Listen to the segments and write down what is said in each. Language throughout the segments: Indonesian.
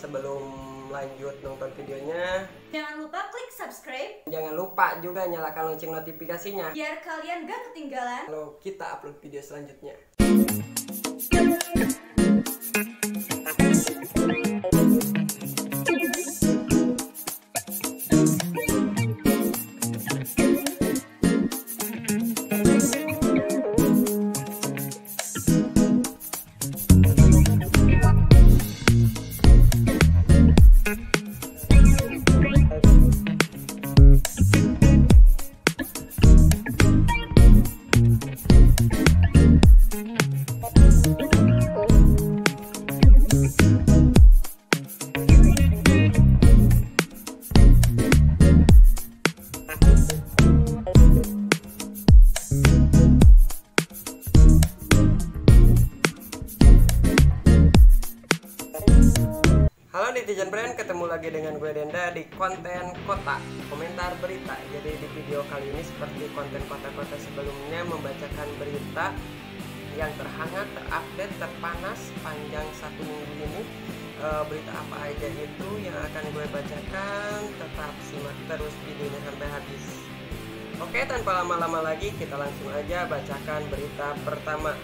sebelum lanjut nonton videonya, jangan lupa klik subscribe. Jangan lupa juga nyalakan lonceng notifikasinya biar kalian gak ketinggalan kalau kita upload video selanjutnya. Halo netizen brand, ketemu lagi dengan gue Denda di konten kota komentar berita. Jadi di video kali ini seperti konten kota-kota sebelumnya, membacakan berita yang terhangat, terupdate, terpanas panjang satu minggu ini. Berita apa aja itu yang akan gue bacakan, tetap simak terus videonya sampai habis. Oke, tanpa lama-lama lagi kita langsung aja bacakan berita pertama.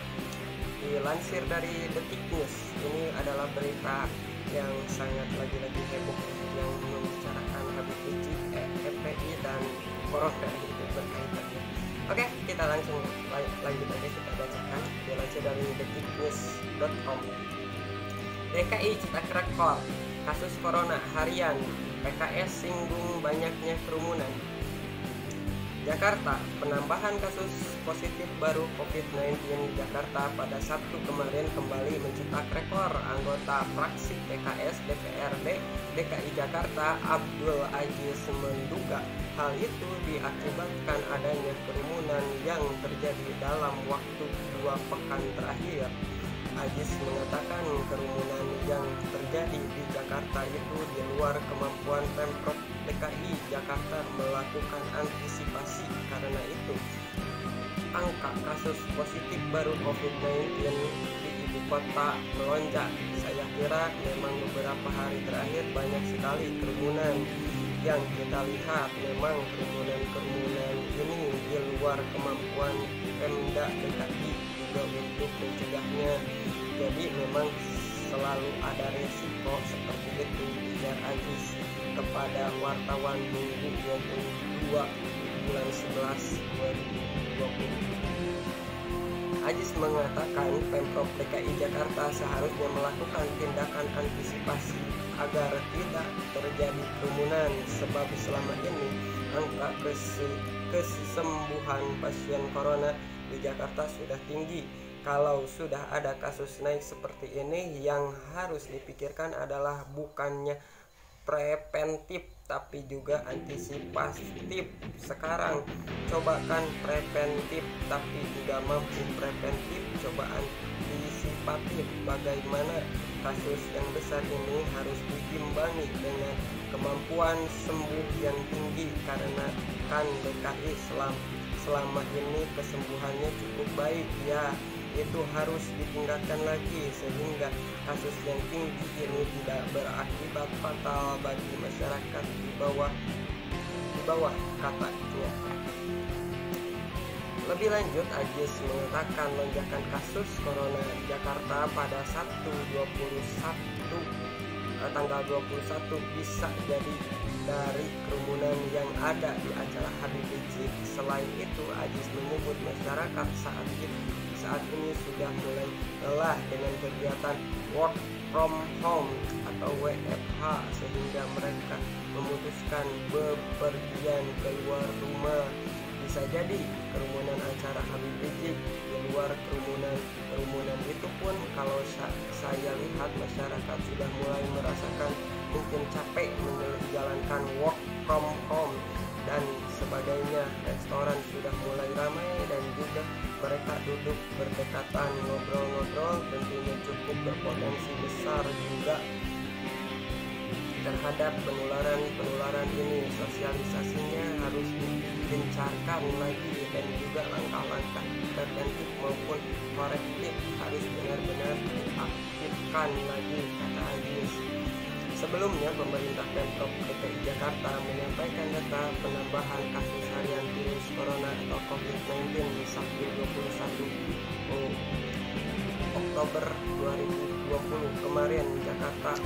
Dilansir dari Detik News, ini adalah berita yang sangat lagi-lagi heboh yang membicarakan Habib Rizik, FPI dan corona gitu berkaitannya. Oke, kita langsung lanjut aja, kita bacakan. Dilansir dari detiknews.com. DKI cetak rekor kasus corona harian, PKS singgung banyaknya kerumunan. Jakarta, penambahan kasus positif baru COVID-19 di Jakarta pada Sabtu kemarin kembali mencetak rekor. Anggota fraksi PKS DPRD DKI Jakarta Abdul Aziz menduga hal itu diakibatkan adanya kerumunan yang terjadi dalam waktu 2 pekan terakhir. Aziz mengatakan kerumunan yang terjadi di Jakarta itu di luar kemampuan Pemprov DKI Jakarta melakukan antisipasi. Karena itu, angka kasus positif baru COVID-19 di ibu kota melonjak. Saya kira memang beberapa hari terakhir banyak sekali kerumunan yang kita lihat. Memang kerumunan ini di luar kemampuan Pemda DKI juga untuk mencegahnya. Jadi memang selalu ada resiko seperti itu, ujar Aziz kepada wartawan Minggu 22 bulan 11 2020. Aziz mengatakan Pemprov DKI Jakarta seharusnya melakukan tindakan antisipasi agar tidak terjadi kerumunan, sebab selama ini angka kesembuhan pasien corona di Jakarta sudah tinggi. Kalau sudah ada kasus naik seperti ini, yang harus dipikirkan adalah bukannya preventif tapi juga antisipatif. Sekarang cobakan preventif tapi juga mampu preventif, coba antisipatif. Bagaimana kasus yang besar ini harus diimbangi dengan kemampuan sembuh yang tinggi, karena kan DKI selama ini kesembuhannya cukup baik ya. Itu harus ditingkatkan lagi sehingga kasus yang tinggi ini tidak berakibat fatal bagi masyarakat di bawah katanya. Lebih lanjut, Aziz mengatakan lonjakan kasus corona di Jakarta pada Sabtu tanggal 21 bisa jadi dari kerumunan yang ada di acara Habib Rizik. Selain itu, Aziz menyebut masyarakat saat ini sudah mulai lelah dengan kegiatan work from home atau WFH, sehingga mereka memutuskan bepergian keluar rumah. Bisa jadi kerumunan acara Habib Rizik di luar kerumunan itu pun kalau saya lihat masyarakat sudah mulai merasakan mungkin capek menjalankan work from home dan sebagainya. Restoran sudah mulai ramai dan juga mereka duduk berdekatan, ngobrol-ngobrol, tentunya cukup berpotensi besar juga terhadap penularan ini. Sosialisasinya harus digencarkan lagi dan juga langkah-langkah preventif maupun korektif harus benar-benar diaktifkan lagi, kata Aziz. Sebelumnya, pemerintah Pemprov DKI Jakarta menyampaikan data penambahan kasus harian virus corona atau COVID-19 di Sabtu 21 Oktober 2020 kemarin. Jakarta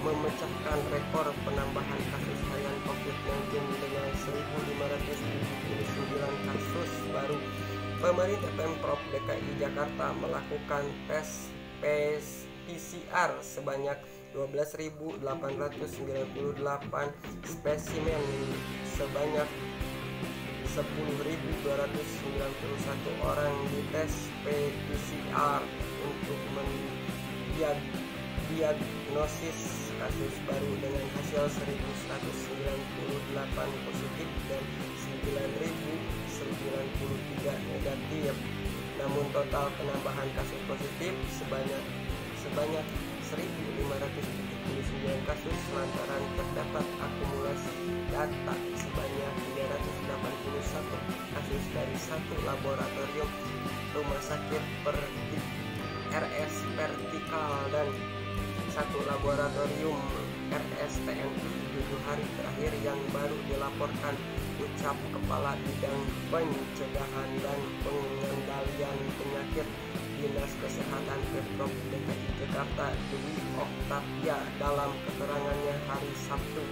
memecahkan rekor penambahan kasus harian COVID-19 dengan 1.579 kasus baru. Pemerintah Pemprov DKI Jakarta melakukan tes PCR sebanyak 12.898 spesimen sebanyak 10.291 orang dites PCR untuk mendiagnosis kasus baru dengan hasil 1.198 positif dan 9.093 negatif. Namun total penambahan kasus positif sebanyak 1.579 kasus lantaran terdapat akumulasi data sebanyak 381 kasus dari satu laboratorium rumah sakit RS Vertikal dan satu laboratorium RSTNI 7 hari terakhir yang baru dilaporkan, ucap Kepala Bidang Pencegahan dan Pengendalian Penyakit Dinas Kesehatan Pemprov DKI Jakarta Dwi Oktavia dalam keterangannya hari Sabtu.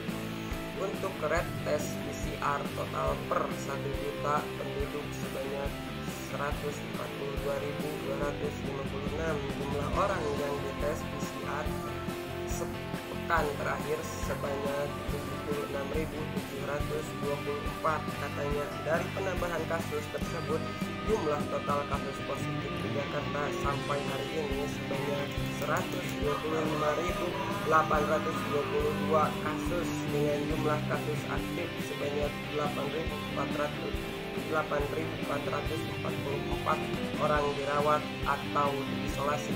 Untuk red tes PCR total per 1 juta penduduk sebanyak 142.256 jumlah orang yang dites PCR sepekan terakhir sebanyak 76.724. Katanya dari penambahan kasus tersebut, jumlah total kasus positif di Jakarta sampai hari ini sebanyak 125.822 kasus dengan jumlah kasus aktif sebanyak 8.444 orang dirawat atau diisolasi.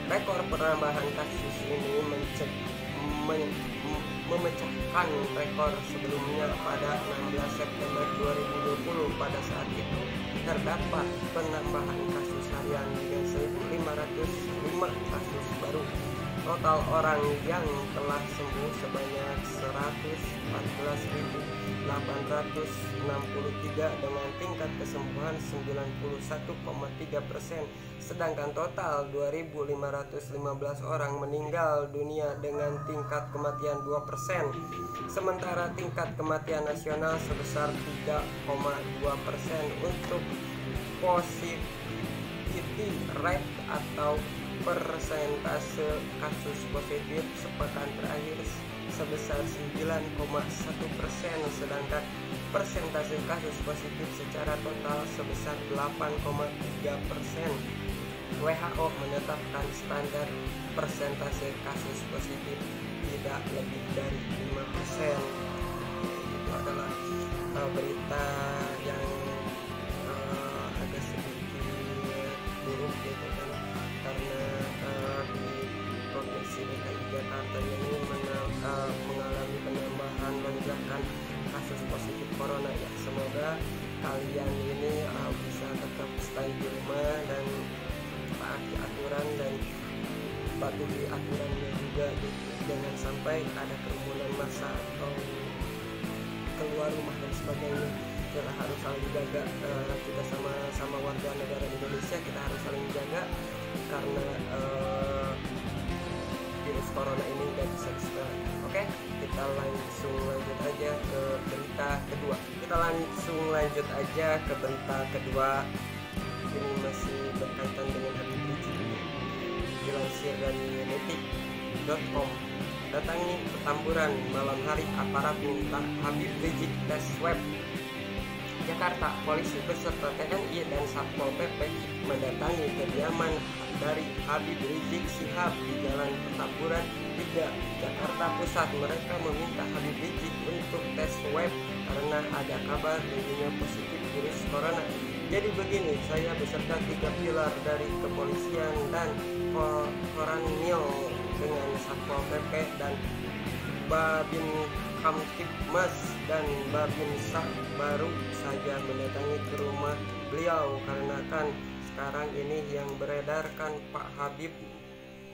Rekor penambahan kasus ini memecahkan rekor sebelumnya pada 16 September 2020. Pada saat itu terdapat penambahan kasus harian dengan 1.505 kasus baru. Total orang yang telah sembuh sebanyak 114.863 dengan tingkat kesembuhan 91,3%, sedangkan total 2.515 orang meninggal dunia dengan tingkat kematian 2%. Sementara tingkat kematian nasional sebesar 3,2%. Untuk positivity rate atau persentase kasus positif sepekan terakhir sebesar 9,1%, sedangkan persentase kasus positif secara total sebesar 8,3%. WHO menetapkan standar persentase kasus positif tidak lebih dari 5%. Itu adalah berita yang agak sedikit buruk gitu kan, karena di Provinsi DKI Jakarta ini mengalami penambahan lonjakan kasus positif corona ya. Semoga kalian ini bisa tetap stay di rumah dan taati aturan dan patuhi aturannya juga gitu. Jangan sampai ada kerumunan massa atau keluar rumah dan sebagainya. Kita harus saling jaga, kita sama warga negara Indonesia kita harus saling jaga karena virus corona ini gak bisa diselesaikan. Oke, kita langsung lanjut aja ke berita kedua. Ini masih berkaitan dengan Habib Rizik. Dilansir dari detik.com, datangi Petamburan malam hari, aparat minta Habib Rizik tes swab. Jakarta, polisi beserta TNI dan Satpol PP mendatangi kediaman dari Habib Rizik Syihab di Jalan Petamburan 3, Jakarta Pusat. Mereka meminta Habib Rizik untuk tes swab karena ada kabar dirinya positif virus corona. Jadi begini, saya beserta 3 pilar dari kepolisian dan Koramil dengan Satpol PP dan Babin Kamtibmas dan Babinsa baru saja mendatangi ke rumah beliau karena kan sekarang ini yang beredar kan Pak Habib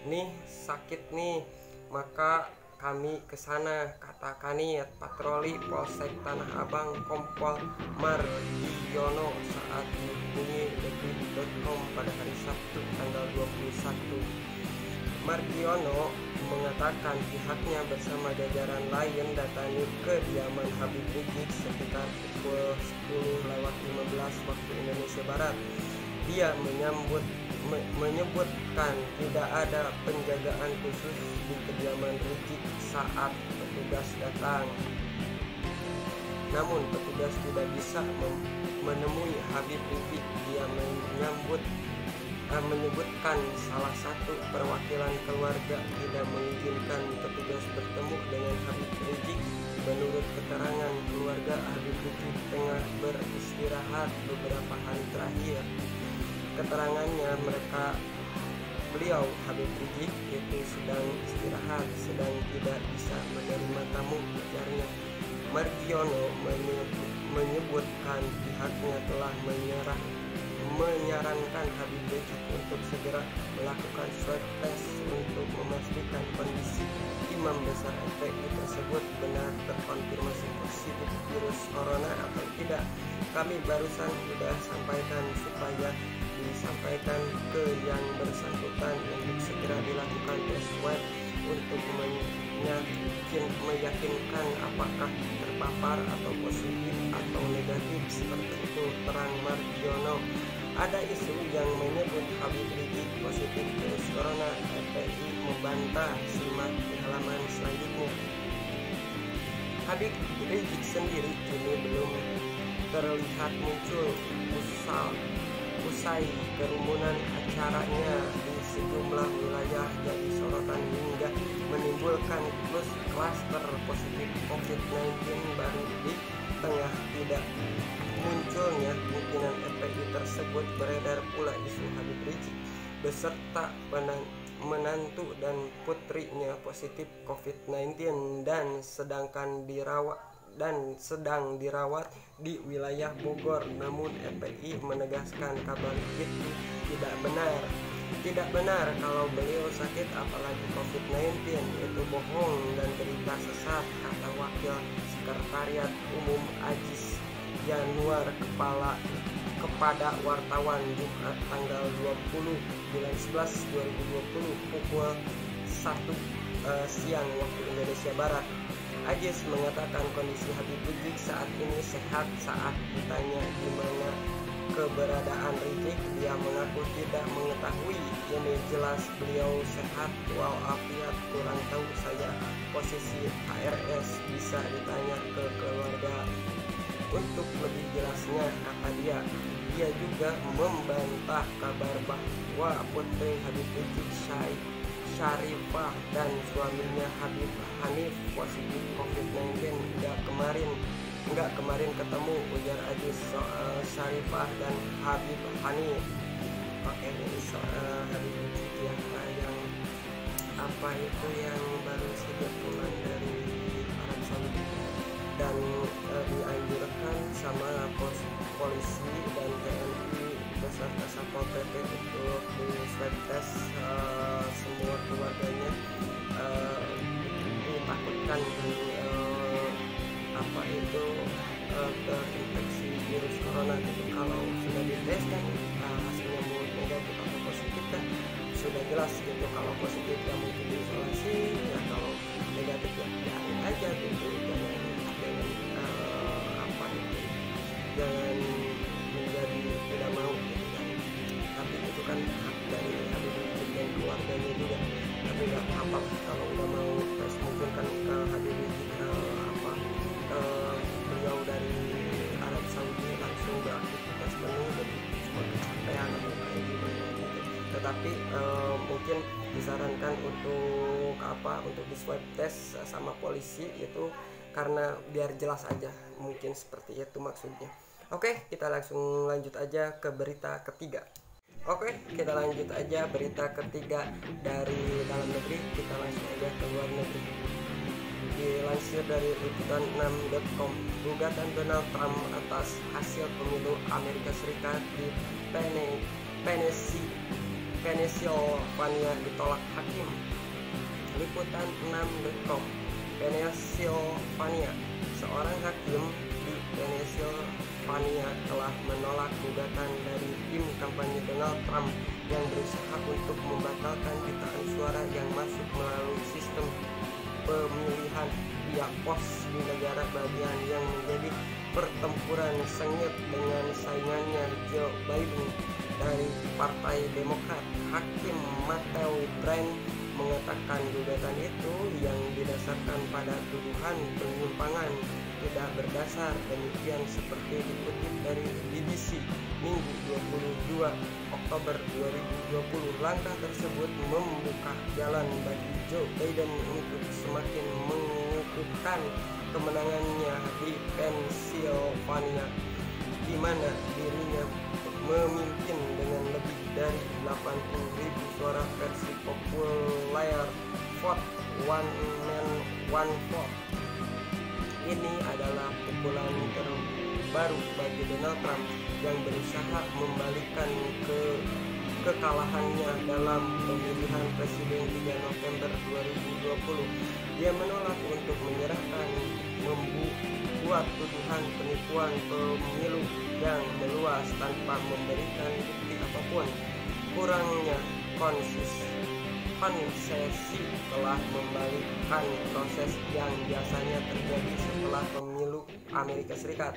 nih sakit nih, maka kami ke sana, kata Kanit Patroli Polsek Tanah Abang Kompol Margiono saat dihubungi detik.com pada hari Sabtu tanggal 21. Margiono mengatakan pihaknya bersama jajaran lain datangi kediaman Habib Rizik sekitar pukul 10:15 waktu Indonesia Barat. Dia menyebutkan tidak ada penjagaan khusus di kediaman Rizik saat petugas datang. Namun petugas tidak bisa menemui Habib Rizik. Dia menyebutkan salah satu perwakilan keluarga tidak mengizinkan petugas bertemu dengan Habib Rizik. Menurut keterangan keluarga, Habib Rizik tengah beristirahat beberapa hari terakhir. Keterangannya beliau Habib Rizik itu sedang istirahat, sedang tidak bisa menerima tamu, ujarnya. Margiono menyebutkan pihaknya telah menyarankan Habib Rizik untuk segera melakukan swab test untuk memastikan kondisi imam besar FPI tersebut benar terkonfirmasi positif virus corona atau tidak. Kami barusan sudah sampaikan supaya disampaikan ke yang bersangkutan untuk segera dilakukan tes swab untuk meyakinkan apakah terpapar atau positif atau negatif, seperti itu, terang Margiono. Ada isu yang menyebut Habib Rizik positif virus corona. FPI membantah, simak di halaman selanjutnya. Habib Rizik sendiri kini belum terlihat muncul usai kerumunan acaranya di sejumlah wilayah jadi sorotan hingga menimbulkan klaster positif COVID-19 baru. Di tengah tidak munculnya kemungkinan FPI tersebut, beredar pula isu Habib Rizik beserta menantu dan putrinya positif COVID-19 dan sedang dirawat di wilayah Bogor. Namun FPI menegaskan kabar itu tidak benar. Tidak benar kalau beliau sakit apalagi COVID-19, itu bohong dan berita sesat, kata Wakil Sekretariat Umum Ajis Januar kepada wartawan Jumat tanggal 20/11/2020 pukul 1 siang waktu Indonesia Barat. Ajis mengatakan kondisi Habib Rizik saat ini sehat. Saat ditanya di mana keberadaan Rizik, dia mengaku tidak mengetahui. Ini jelas beliau sehat walafiat, kurang tahu saya posisi ARS, bisa ditanya ke keluarga untuk lebih jelasnya, kata dia. Dia juga membantah kabar bahwa putri Habib Rizik Syarifah dan suaminya Habib Hanif positif COVID-19 enggak kemarin ketemu, ujar Ajis. Soal Syarifah dan Habib Hanif, pakai ini soal Habib Rizik yang apa itu yang baru saja pulang dari Arab Saudi dan dianjurkan sama polisi dan TNI beserta Satpol PP untuk di swab test semua keluarganya. Ditakutkan terinfeksi virus corona gitu. Kalau sudah dites kan hasilnya negatif atau positif kan sudah jelas gitu. Kalau positif ya mungkin diisolasi, ya kalau negatif ya biarin aja gitu. Jangan menjadi tidak mau gitu kan. Tapi itu kan hak dari Habib Rizik dan keluarganya juga. Tapi nggak apa kalau udah mau tes, mungkin kan Habib Rizik beliau dari Arab Saudi langsung beraktivitas penuh dan cuma kecapean atau kayak gimana gitu. Tetapi mungkin disarankan untuk di swab test sama polisi itu karena biar jelas aja, mungkin seperti itu maksudnya. Oke, kita langsung lanjut aja ke berita ketiga. Oke, kita lanjut aja berita ketiga dari dalam negeri. Kita langsung aja ke luar negeri. Dilansir dari liputan6.com, gugatan Donald Trump atas hasil pemilu Amerika Serikat di Pennsylvania ditolak hakim. Liputan6.com. Pennsylvania. Seorang hakim di Pennsylvania telah menolak gugatan dari tim kampanye Donald Trump yang berusaha untuk membatalkan jutaan suara yang masuk melalui sistem pemilihan via pos di negara bagian yang menjadi pertempuran sengit dengan saingannya Joe Biden dari Partai Demokrat. Hakim Matthew Brand mengatakan gugatan itu yang didasarkan pada tuduhan penyimpangan tidak berdasar. Demikian seperti dikutip dari BBC Minggu 22 Oktober 2020. Langkah tersebut membuka jalan bagi Joe Biden untuk semakin mengukuhkan kemenangannya di Pennsylvania, di mana dirinya memimpin dengan lebih dari 80.000 suara versi populer vote one man one vote. Ini adalah pukulan terbaru bagi Donald Trump yang berusaha membalikkan kekalahannya dalam pemilihan presiden 3 November 2020. Dia menolak untuk menyerahkan membuat tuduhan penipuan pemilu yang meluas tanpa memberikan bukti apapun. Kurangnya konsesi telah membalikkan proses yang biasanya terjadi setelah pemilu Amerika Serikat.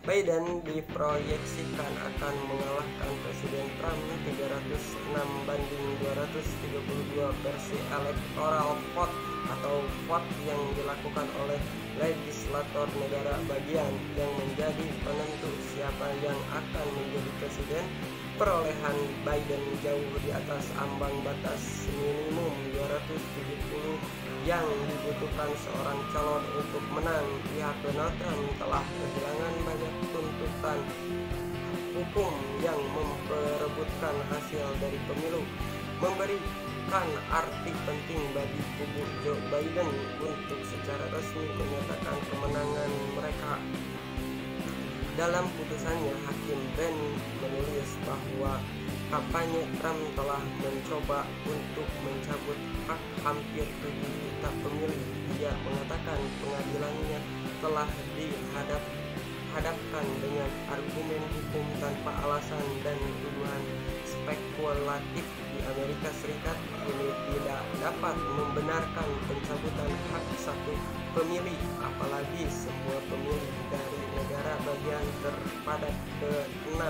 Biden diproyeksikan akan mengalahkan Presiden Trump 306-232 versi electoral vote atau vote yang dilakukan oleh legislator negara bagian yang menjadi penentu siapa yang akan menjadi presiden. Perolehan Biden jauh di atas ambang batas minimum 270 yang dibutuhkan seorang calon untuk menang. Pihak Donald Trump telah kehilangan banyak tuntutan hukum yang memperebutkan hasil dari pemilu, memberikan arti penting bagi kubu Joe Biden untuk secara resmi menyatakan kemenangan mereka. Dalam putusannya, Hakim Brand menulis bahwa kampanye Trump telah mencoba untuk mencabut hak hampir 7 juta pemilih. Dia mengatakan pengadilannya telah dihadapkan dengan argumen hukum tanpa alasan dan tuduhan spekulatif di Amerika Serikat ini tidak dapat membenarkan pencabutan hak satu pemilih, apalagi semua pemilih dari negara bagian terpadat ke-6.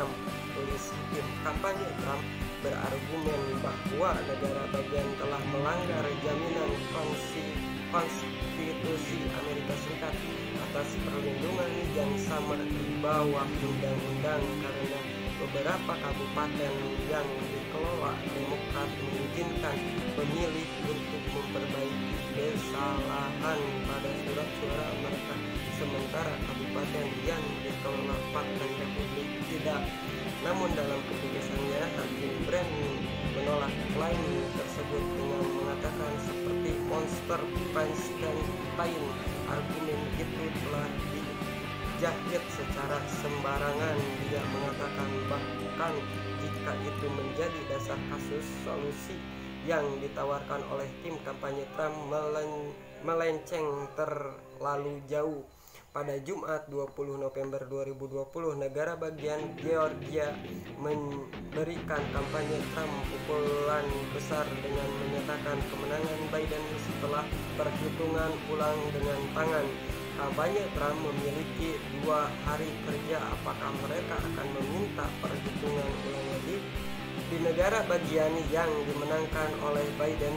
Tulis hakim. Kampanye Trump berargumen bahwa negara bagian telah melanggar jaminan konstitusi Amerika Serikat atas perlindungan yang sama di bawah undang-undang karena beberapa kabupaten yang dikelola Demokrat mengizinkan pemilih untuk memperbaiki kesalahan pada surat suara mereka, sementara kabupaten yang dikelola Partai Republik tidak. Namun dalam keputusannya, Hakim Brand menolak klaim tersebut dengan mengatakan seperti monster Frankenstein, argumen itu telah dijahit secara sembarangan. Dia mengatakan bahkan jika itu menjadi dasar kasus, solusi yang ditawarkan oleh tim kampanye Trump melenceng terlalu jauh. Pada Jumat 20 November 2020, negara bagian Georgia memberikan kampanye Trump pukulan besar dengan menyatakan kemenangan Biden setelah perhitungan ulang dengan tangan. Kampanye Trump memiliki 2 hari kerja. Apakah mereka akan meminta perhitungan ulang lagi? Di negara bagian yang dimenangkan oleh Biden,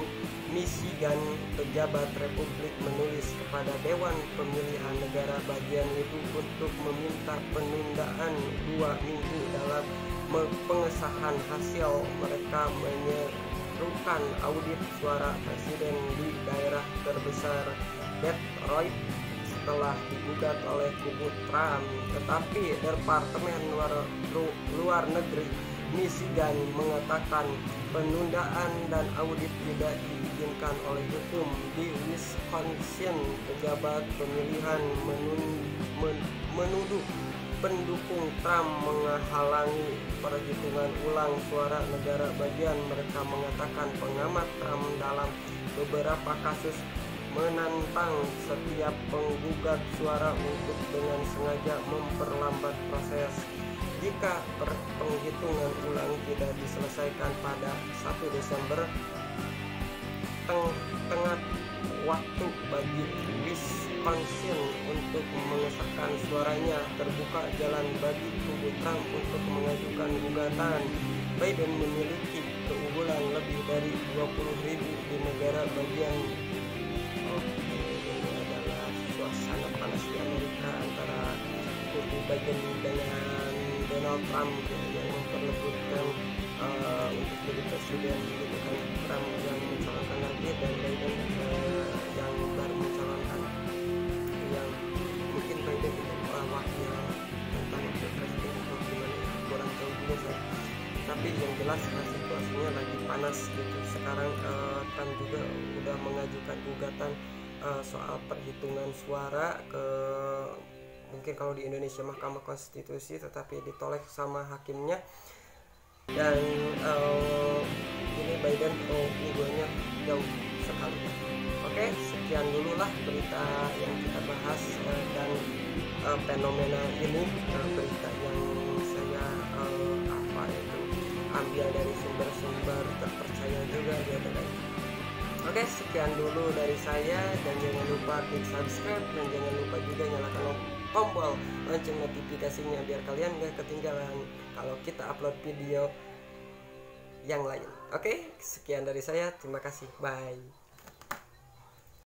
Michigan, pejabat Republik menulis kepada Dewan Pemilihan negara bagian itu untuk meminta penundaan 2 minggu dalam pengesahan hasil. Mereka menyerukan audit suara presiden di daerah terbesar Detroit setelah digugat oleh kubu Trump. Tetapi Departemen Luar Negeri Michigan mengatakan penundaan dan audit tidak diizinkan oleh hukum. Di Wisconsin, pejabat pemilihan menuduh pendukung Trump menghalangi perhitungan ulang suara negara bagian. Mereka mengatakan pengamat Trump dalam beberapa kasus menantang setiap penggugat suara untuk dengan sengaja memperlambat proses. Jika penghitungan ulang tidak diselesaikan pada 1 Desember, tengah waktu bagi Wisconsin untuk mengesahkan suaranya, terbuka jalan bagi kubu Trump untuk mengajukan gugatan. Biden memiliki keunggulan lebih dari 20.000 di negara bagian. Ini adalah suasana panas di Amerika antara kubu Biden dengan Donald Trump yang memperebutkan untuk jadi presiden, gitu kan. Trump yang mencalonkan lagi dan Biden yang baru mencalonkan, yang mungkin Biden itu wakil tentang presiden atau gimana, kurang tahu juga saya. Tapi yang jelas situasinya lagi panas gitu. Sekarang Trump juga udah mengajukan gugatan soal perhitungan suara ke, mungkin kalau di Indonesia Mahkamah Konstitusi, tetapi ditolak sama hakimnya. Dan ini Biden unggulnya jauh sekali. Oke, sekian dulu lah berita yang kita bahas dan fenomena ini, berita yang saya ambil dari sumber-sumber terpercaya juga gitu kan. Oke, sekian dulu dari saya, dan jangan lupa klik subscribe dan jangan lupa juga nyalakan tombol lonceng notifikasinya biar kalian gak ketinggalan kalau kita upload video yang lain. Oke, sekian dari saya, terima kasih, bye.